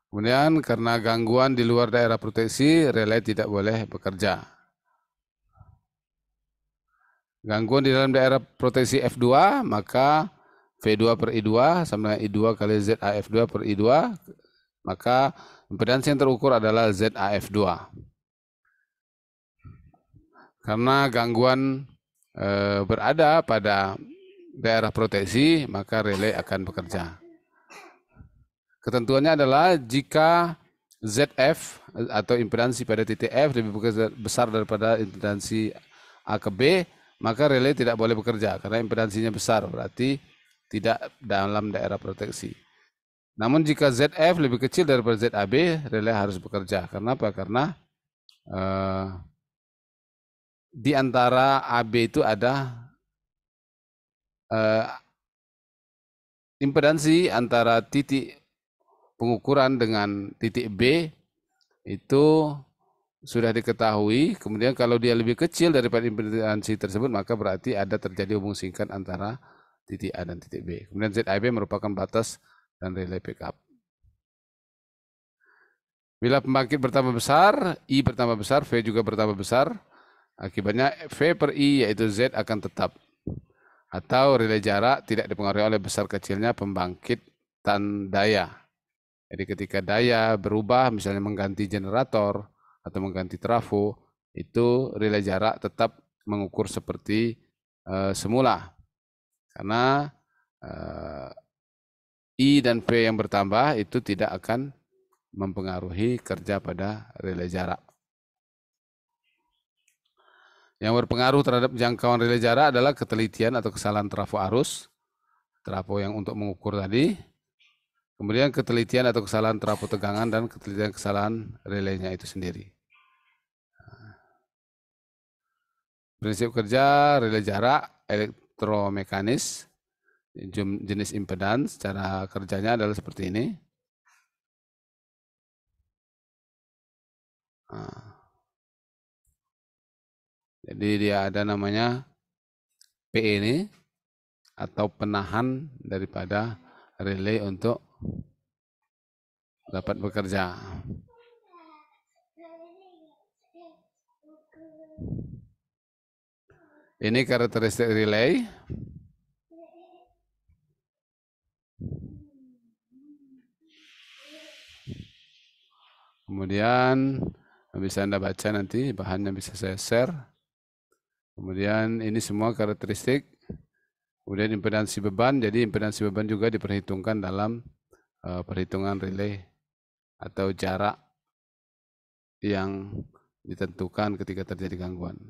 Kemudian karena gangguan di luar daerah proteksi, relay tidak boleh bekerja. Gangguan di dalam daerah proteksi F2, maka V2 per I2 sama dengan I2 kali ZAF2 per I2, maka impedansi yang terukur adalah ZAF2. Karena gangguan berada pada daerah proteksi, maka relay akan bekerja. Ketentuannya adalah jika ZF atau impedansi pada titik F lebih besar daripada impedansi A ke B, maka relay tidak boleh bekerja karena impedansinya besar, berarti tidak dalam daerah proteksi. Namun jika ZF lebih kecil daripada ZAB, relay harus bekerja. Karena apa? Karena di antara AB itu ada impedansi antara titik pengukuran dengan titik B itu sudah diketahui. Kemudian kalau dia lebih kecil daripada impedansi tersebut, maka berarti ada terjadi hubungan singkat antara titik A dan titik B. Kemudian ZAB merupakan batas dan relay backup. Bila pembangkit bertambah besar, I bertambah besar, V juga bertambah besar. Akibatnya V per I yaitu Z akan tetap. Atau relay jarak tidak dipengaruhi oleh besar kecilnya pembangkitan daya. Jadi ketika daya berubah, misalnya mengganti generator atau mengganti trafo, itu relay jarak tetap mengukur seperti semula. Karena I dan V yang bertambah itu tidak akan mempengaruhi kerja pada relay jarak. Yang berpengaruh terhadap jangkauan relay jarak adalah ketelitian atau kesalahan trafo arus, trafo yang untuk mengukur tadi, kemudian ketelitian atau kesalahan trafo tegangan, dan ketelitian kesalahan relaynya itu sendiri. Prinsip kerja relay jarak elektromekanis, jenis impedans, cara kerjanya adalah seperti ini. Jadi dia ada namanya PE ini, atau penahan daripada relay untuk dapat bekerja. Ini karakteristik relay. Kemudian bisa Anda baca nanti, bahannya bisa saya share. Kemudian ini semua karakteristik. Kemudian impedansi beban, jadi impedansi beban juga diperhitungkan dalam perhitungan relay atau jarak yang ditentukan ketika terjadi gangguan.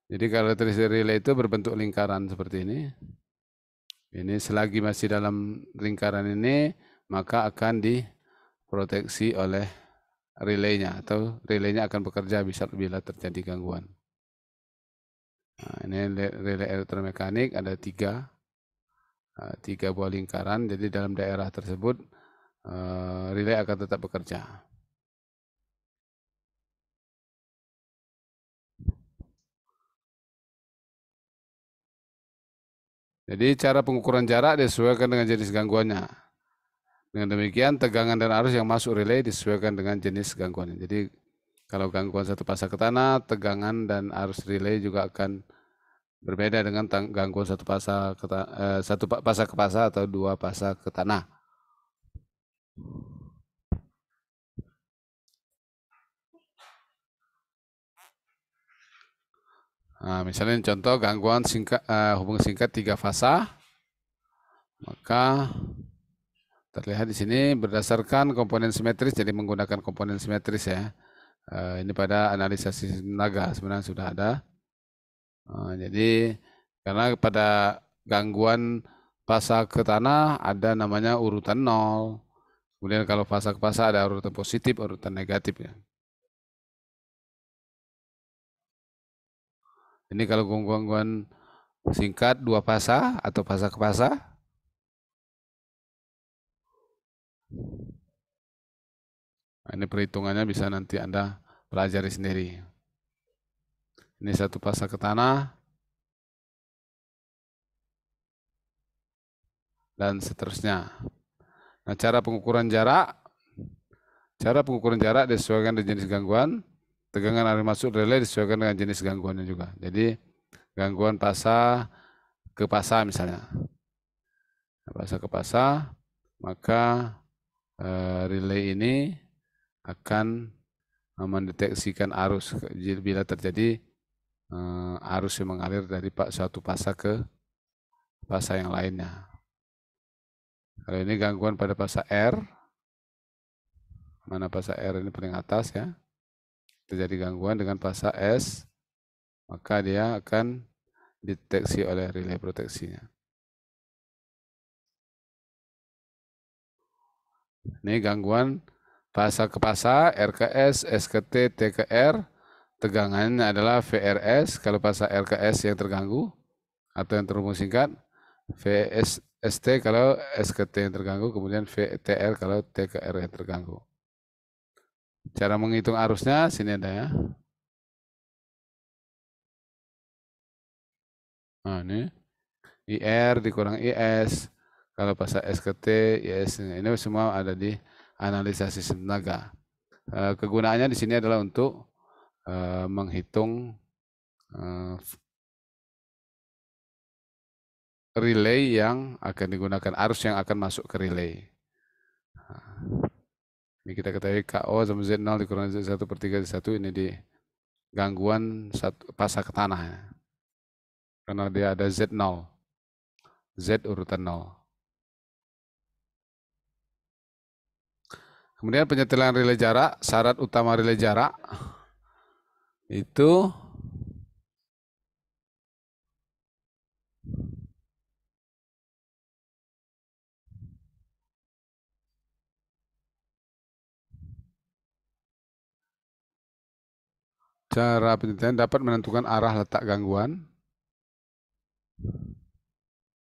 Jadi karakteristik relay itu berbentuk lingkaran seperti ini. Ini selagi masih dalam lingkaran ini, maka akan diproteksi oleh relaynya, atau relaynya akan bekerja bisa bila terjadi gangguan. Nah, ini relay elektromekanik ada tiga buah lingkaran. Jadi dalam daerah tersebut relay akan tetap bekerja. Jadi cara pengukuran jarak disesuaikan dengan jenis gangguannya. Dengan demikian tegangan dan arus yang masuk relay disesuaikan dengan jenis gangguannya. Jadi kalau gangguan satu pasang ke tanah, tegangan dan arus relay juga akan berbeda dengan gangguan satu pasang ke pasang atau dua pasang ke tanah. Nah, misalnya contoh gangguan hubungan singkat 3 fasa, maka terlihat di sini berdasarkan komponen simetris, jadi menggunakan komponen simetris ya. Ini pada analisa tenaga sebenarnya sudah ada. Jadi karena pada gangguan fasa ke tanah ada namanya urutan 0. Kemudian kalau fasa ke fasa ada urutan positif, urutan negatif ya. Ini kalau gangguan singkat 2 fasa atau fasa ke fasa. Nah, ini perhitungannya bisa nanti Anda pelajari sendiri. Ini satu pasang ke tanah. Dan seterusnya. Nah, cara pengukuran jarak disesuaikan dengan jenis gangguan. Tegangan arus masuk relay disesuaikan dengan jenis gangguannya juga. Jadi gangguan pasa ke pasa misalnya. Pasa ke pasa, maka relay ini akan mendeteksikan arus bila terjadi arus yang mengalir dari suatu pasa ke pasa yang lainnya. Kalau ini gangguan pada pasa R, mana pasa R ini paling atas ya, terjadi gangguan dengan pasa S, maka dia akan dideteksi oleh relay proteksinya. Ini gangguan pasa ke pasa, R ke S, S ke T, T ke R. Tegangannya adalah VRS kalau pasa R ke S yang terganggu atau yang terhubung singkat. VST kalau S ke T yang terganggu, kemudian VTR kalau T ke R yang terganggu. Cara menghitung arusnya sini ada ya. Nah, ini IR dikurang IS. Kalau pasa S ke T, IS ini semua ada di analisa sistem tenaga. Kegunaannya di sini adalah untuk menghitung relay yang akan digunakan, arus yang akan masuk ke relay. Ini kita ketahui KO sama Z0 dikurang Z1/3 ini di gangguan pasa ke tanah ya. Karena dia ada Z0. Z urutan 0. Kemudian penyetelan relay jarak, syarat utama relay jarak itu cara penyetelan dapat menentukan arah letak gangguan.